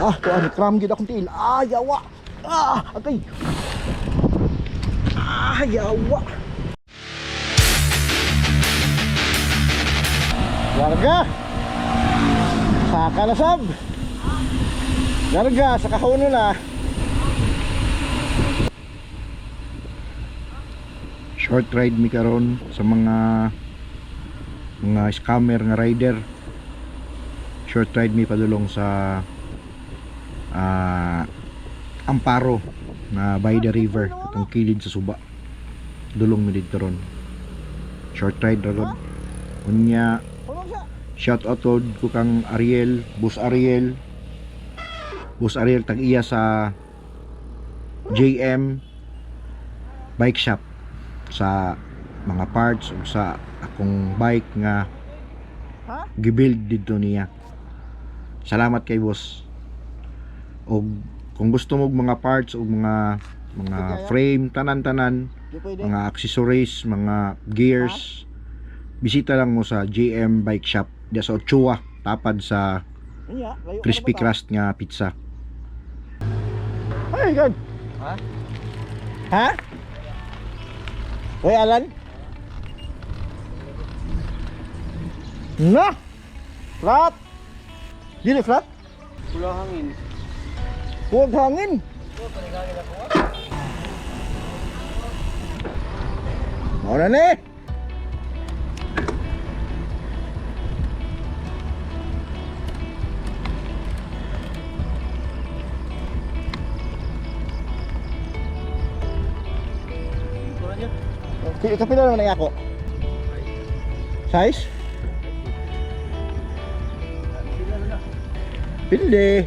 Kuan kram gid akong tiil. Yawa. Okay. Yawa. Larga. Sa kalasab. Larga sa kahon na. Short ride mi karon sa mga scammer nga rider. Short ride mi padulong sa Amparo na by the river katong kilid sa Suba. Dulong mi dito ron. Short ride ra gud. Unya shout out ko kang Ariel, Boss Ariel tag-iya sa JM Bike Shop sa mga parts ug sa akong bike nga gibuild dito niya. Salamat kay boss. Og kung gusto mo mga parts o mga frame tanan-tanan, mga accessories, mga gears, bisita lang mo sa JM Bike Shop diya sa Ochoa, tapad sa crispy crust nga pizza. Ay god. Ha? Hoy Alan. Na. Flat. Dili flat. Pulang hangin. Huwag hangin. Mau na ni. Kapila naman na ako. Size? Pili.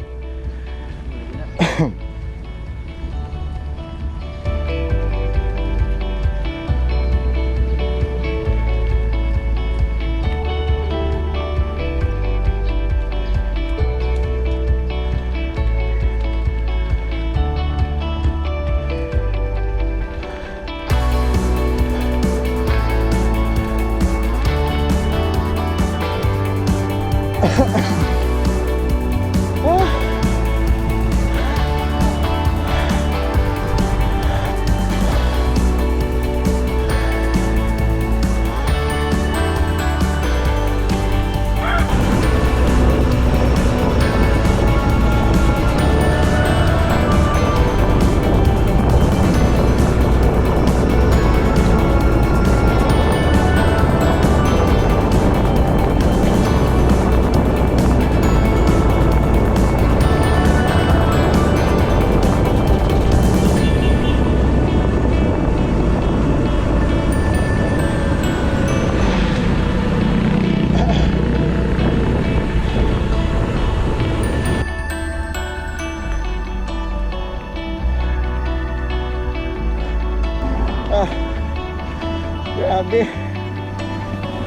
Grabe.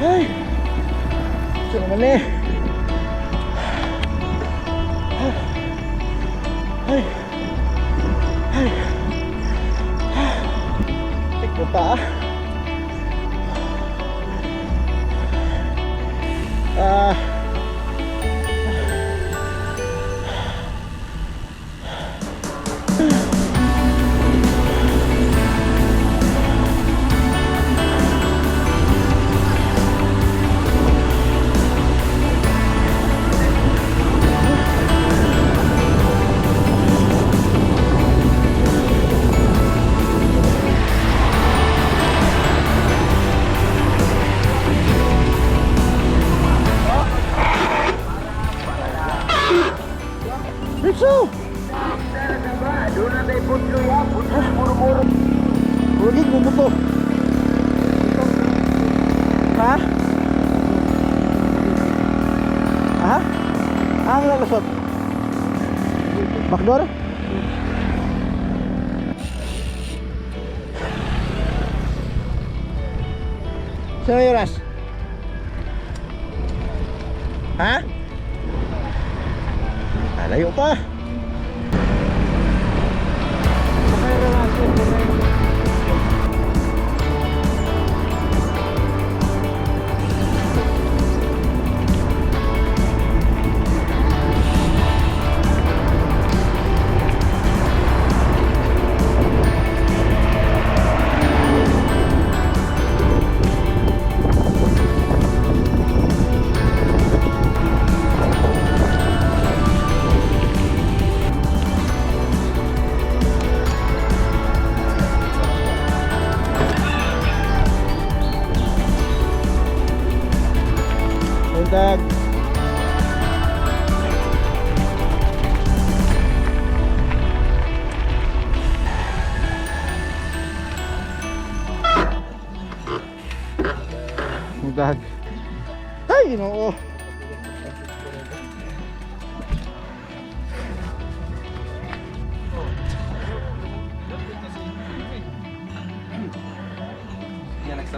Ay. Gusto naman eh. Ay. Ay. Tigpo pa Bitso! Doon na tayo putlo ya, puro-puro. Huwagin mo mo to. Ha? Ha? Ang lalasot? Backdoor? Sino yung ras? Ha? Layo pa.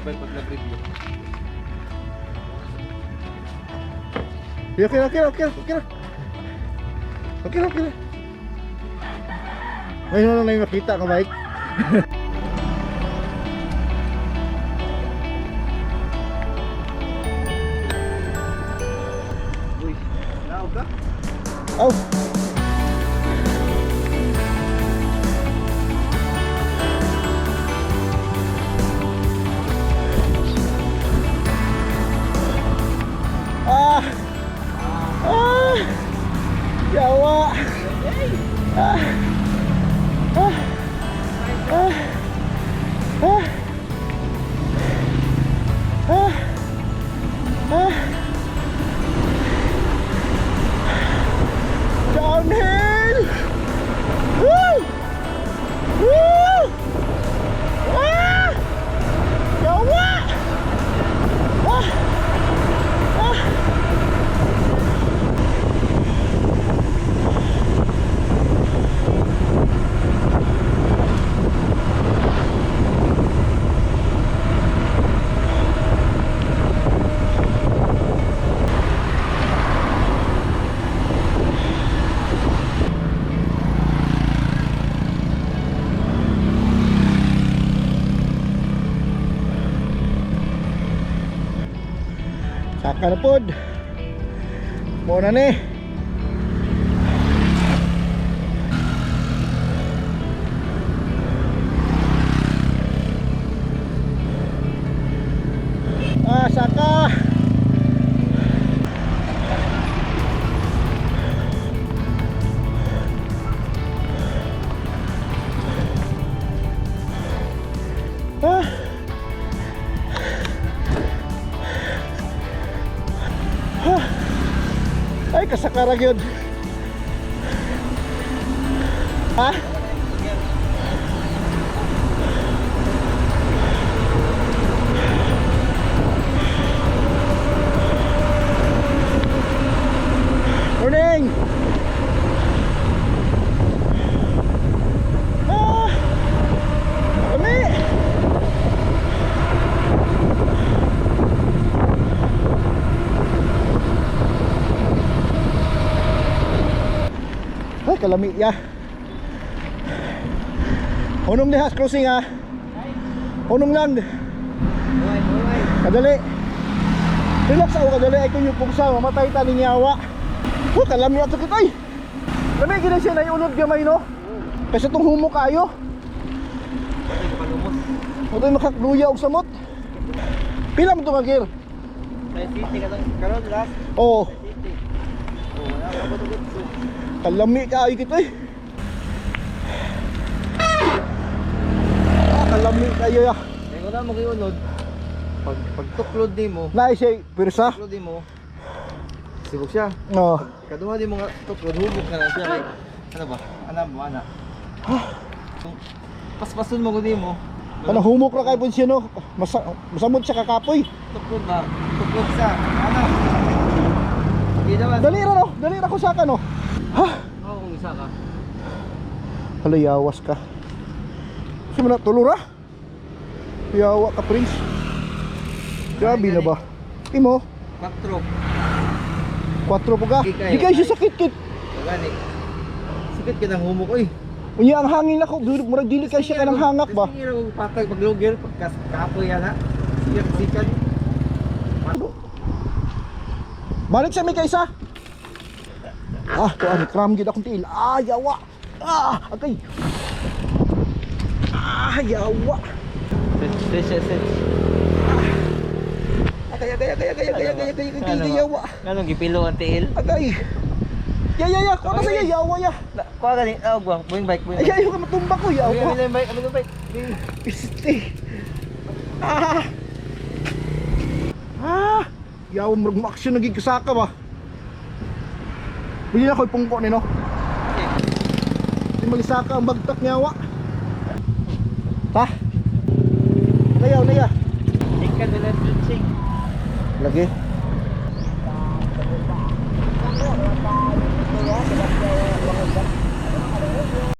sabay pag nag-review. Okay na. Ngayon na yung makita ka, Mike. Uy, naog ka? Oh. Ah. Ah. Yawa. Ah. Ah. Ah. Ah. Ah. Ah. Downhill! Woo! Woo! Ah! Yawa! Ah! Ah! Saka na pod. Muna ni. Ah, saka. Ah. Ay, kasakara yun. Ha? Morning! Ah! Kami! Ay, kalami ya. Hunong dihas crossing ha. Hunong lang. Kadali. Relax ako kadali ay kung yung pugsa mamatay ta ni nyawa. Oh, kalami ato kitay. Lami gina siya na iunod gamay no. Kasi itong humok kayo. Ito yung makakluya og samot. Pila mo ito magir? Sa city ka lang. Karoon, last. Oo. City. Wala ka ba ito? Kalami kayo kitay. Kalami kayo ya. Kaya ko na mag-iunod. Pag tuklod din mo, Naay siya pirsa. tuklod din mo, sibok siya. Oo. Kaduha din mo nga tuklod, hubog ka na siya. Like, ano ba? Ana. Paspasun mo ko din mo. Ano humok ra kay pud siya no. Masamot siya kakapoy. Tuklod ba? Tuklod siya. Ano? Hindi naman. Dali ra ko saka no. Ha? Oo, kung isa ka. Halayawas ka. Kasi mo na tulura. Yawa ka prince. Grabe na ba? Imo, 4. 4 po ka. Di kayo siya sakit-kit. Gani. Sakit ka ng humok, oy. Unya ang hangin ako, murag dili kay siya ka ng hangak ba? Sige ra kung patag maglugir pagkapoy yan ha. Sikat. Balik sa may kaysa. Ah, tuan kram gid akong tiil. Ah, yawa. Ah, okay. Ah, yawa. Set. Kaya yawa. Anong gipilo ang tiil? Agay. Ya, ko na sa yawa ya. Kuha gani, gwang, buing bike. Ay, ayo ka matumba ko yawa. Aming bike. Piste. Ah. Ah. Yawa murag ma-action naging kasaka ba? Bili na ko pungko ni no. Di magisaka ang bagtak nyawa. Ta. Nayaw. Ikan nila teaching. Lagi.